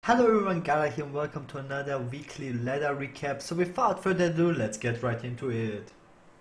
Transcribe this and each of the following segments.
Hello everyone, Gaara here and welcome to another weekly ladder recap. So without further ado, let's get right into it.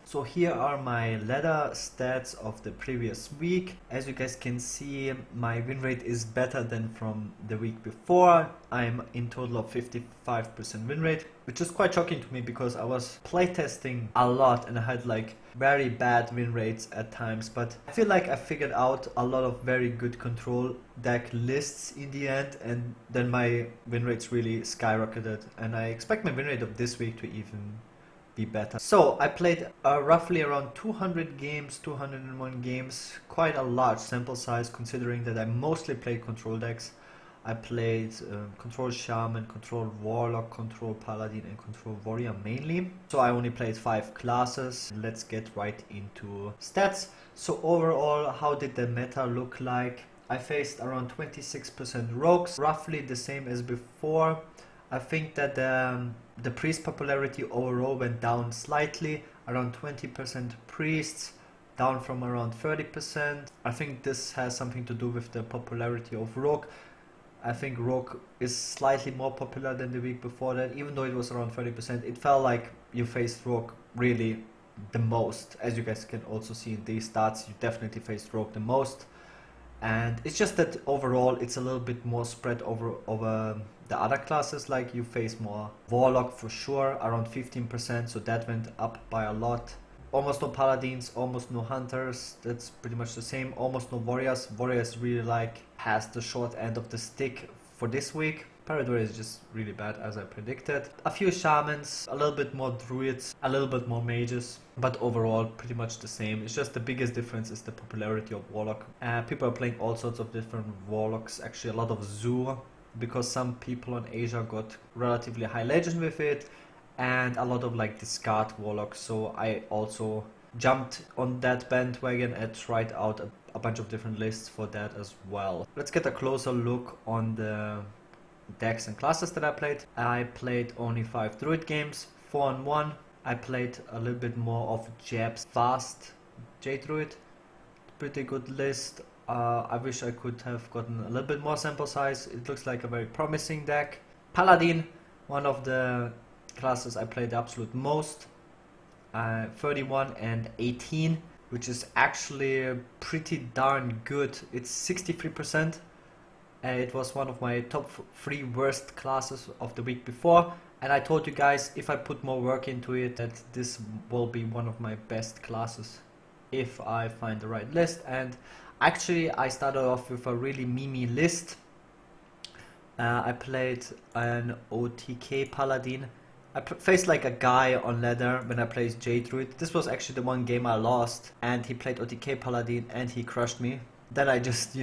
So here are my ladder stats of the previous week. As you guys can see, my win rate is better than from the week before. I'm in total of 55% win rate, which is quite shocking to me because I was playtesting a lot and I had like very bad win rates at times, but I feel like I figured out a lot of very good control deck lists in the end, and then my win rates really skyrocketed, and I expect my win rate of this week to even be better. So I played roughly around 200 games, 201 games, quite a large sample size considering that I mostly played control decks. I played Control Shaman, Control Warlock, Control Paladin and Control Warrior mainly. So I only played 5 classes. Let's get right into stats. So overall, how did the meta look like? I faced around 26% rogues, roughly the same as before. I think that the priest popularity overall went down slightly, around 20% priests, down from around 30%. I think this has something to do with the popularity of rogue. I think rogue is slightly more popular than the week before that, even though it was around 30%. It felt like you faced rogue really the most. As you guys can also see in these stats, you definitely faced rogue the most. And it's just that overall it's a little bit more spread over the other classes. Like you face more warlock for sure, around 15%, so that went up by a lot. Almost no paladins, almost no hunters, that's pretty much the same. Almost no warriors. Warriors really like has the short end of the stick for this week. Parador is just really bad as I predicted. A few shamans, a little bit more druids, a little bit more mages, but overall pretty much the same. It's just the biggest difference is the popularity of warlock. People are playing all sorts of different warlocks, actually a lot of Zur, because some people in Asia got relatively high legend with it, and a lot of like discard warlocks. So I also jumped on that bandwagon and tried out a bunch of different lists for that as well. Let's get a closer look on the decks and classes that I played. I played only 5 druid games, 4 on 1. I played a little bit more of Jab's fast J druid. Pretty good list. I wish I could have gotten a little bit more sample size. It looks like a very promising deck. Paladin, one of the classes I played the absolute most. 31 and 18, which is actually pretty darn good. It's 63%. It was one of my top 3 worst classes of the week before, and I told you guys if I put more work into it that this will be one of my best classes if I find the right list. And actually I started off with a really memey list. I played an OTK Paladin. I faced like a guy on ladder when I played J Druid. This was actually the one game I lost, and he played OTK Paladin and he crushed me. Then I just,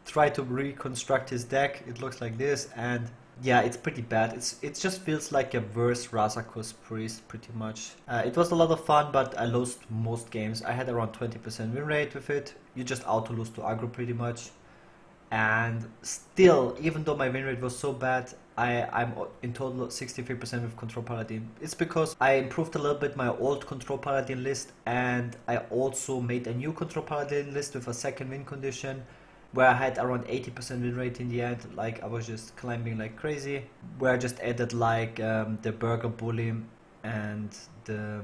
try to reconstruct his deck. It looks like this, and yeah, it's pretty bad. It just feels like a worse Razakus priest pretty much. It was a lot of fun, but I lost most games. I had around 20% win rate with it. You just auto lose to aggro pretty much. And still, even though my win rate was so bad, I'm in total 63% with Control Paladin. It's because I improved a little bit my old Control Paladin list, and I also made a new Control Paladin list with a second win condition, where I had around 80% win rate in the end. Like I was just climbing like crazy, where I just added like the Burger Bully and the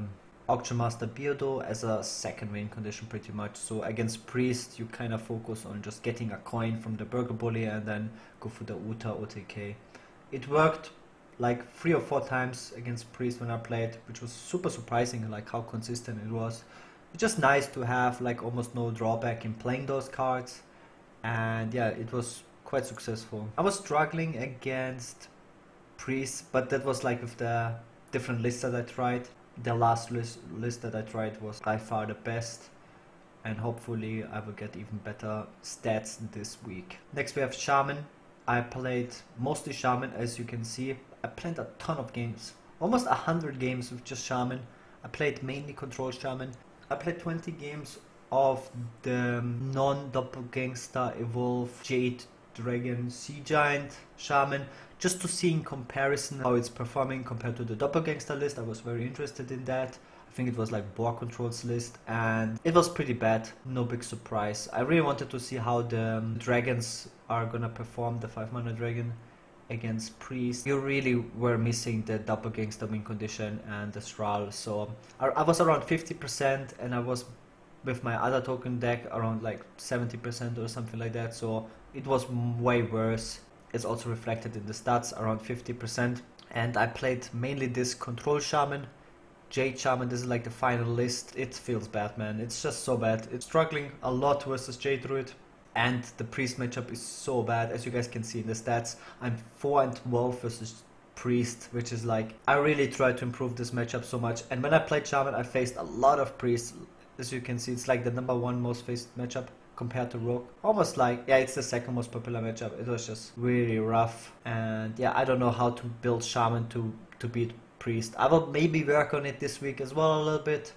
Auction Master Beardo as a second win condition pretty much. So against Priest you kind of focus on just getting a coin from the Burger Bully and then go for the Uta OTK. It worked like 3 or 4 times against Priest when I played, which was super surprising, like how consistent it was. It's just nice to have like almost no drawback in playing those cards. And yeah, it was quite successful. I was struggling against priests, but that was like with the different lists that I tried. The last list that I tried was by far the best, and hopefully I will get even better stats this week. Next we have Shaman. I played mostly Shaman, as you can see. I played a ton of games, almost 100 games with just Shaman. I played mainly Control Shaman. I played 20 games of the non-doppelgangster evolve Jade Dragon Sea Giant Shaman, just to see in comparison how it's performing compared to the doppelgangster list. I was very interested in that. I think it was like Boar Control's list, and it was pretty bad, no big surprise. I really wanted to see how the dragons are gonna perform, the 5-mana dragon, against Priest, you really were missing the Doppelgangster win condition and the Strahl. So I was around 50% and I was with my other token deck around like 70% or something like that. So it was way worse. It's also reflected in the stats, around 50%. And I played mainly this Control Shaman, Jade Shaman. This is like the final list. It feels bad, man. It's just so bad. It's struggling a lot versus Jade Druid. And the Priest matchup is so bad, as you guys can see in the stats. I'm 4-12 versus Priest, which is like, I really tried to improve this matchup so much. And when I played Shaman, I faced a lot of Priests. As you can see, it's like the #1 most faced matchup compared to Rogue. Almost like, yeah, it's the second most popular matchup. It was just really rough. And yeah, I don't know how to build Shaman to beat Priest. I will maybe work on it this week as well a little bit.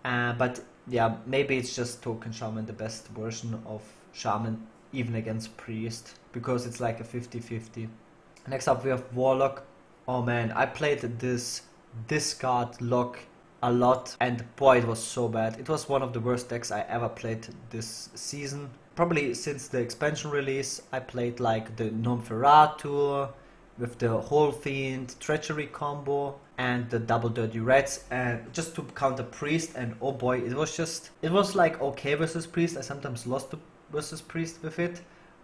But yeah, maybe it's just token Shaman, the best version of Shaman, even against Priest, because it's like a 50-50. Next up we have Warlock. Oh man, I played this discard lock a lot, and boy, it was so bad. It was one of the worst decks I ever played this season. Probably since the expansion release. I played like the Nomferator with the Whole Fiend Treachery combo and the double Dirty Rats, and just to counter Priest. And oh boy, it was like okay versus Priest. I sometimes lost to versus Priest with it,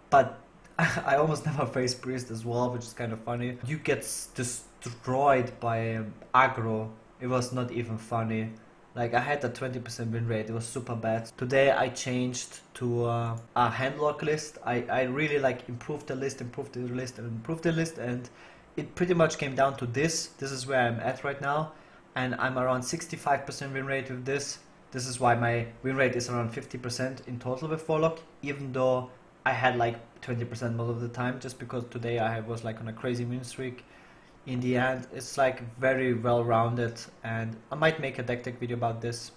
but I almost never face Priest as well, which is kind of funny. You get destroyed by aggro. It was not even funny. Like, I had a 20% win rate. It was super bad. Today I changed to a handlock list. I really like improved the list, and it pretty much came down to this. This is where I'm at right now, and I'm around 65% win rate with this. This is why my win rate is around 50% in total with Warlock, even though I had like 20% most of the time, just because today I was like on a crazy win streak. In the end, it's like very well rounded, and I might make a deck tech video about this.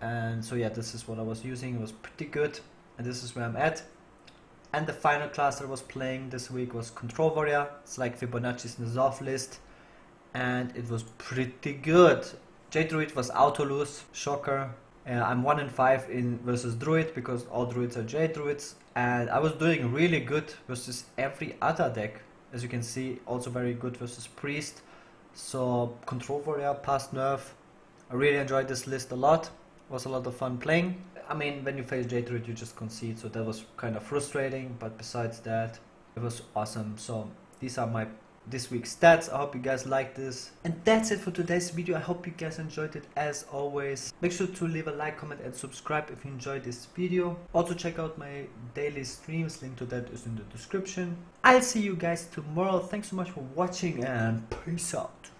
And so yeah, this is what I was using. It was pretty good, and this is where I'm at. And the final class I was playing this week was Control Warrior. It's like Fibonacci's Nazov list, and it was pretty good. Jade Druid was auto lose, shocker. I'm 1-5 in versus Druid, because all Druids are Jade Druids, and I was doing really good versus every other deck. As you can see, also very good versus Priest. So Control Warrior passed nerf. I really enjoyed this list a lot. It was a lot of fun playing. I mean, when you face Jade Druid, you just concede, so that was kind of frustrating, but besides that, it was awesome. So these are my this week's stats. I hope you guys like this, and that's it for today's video. I hope you guys enjoyed it as always. Make sure to leave a like, comment and subscribe if you enjoyed this video. Also check out my daily streams, link to that is in the description. I'll see you guys tomorrow. Thanks so much for watching, and peace out.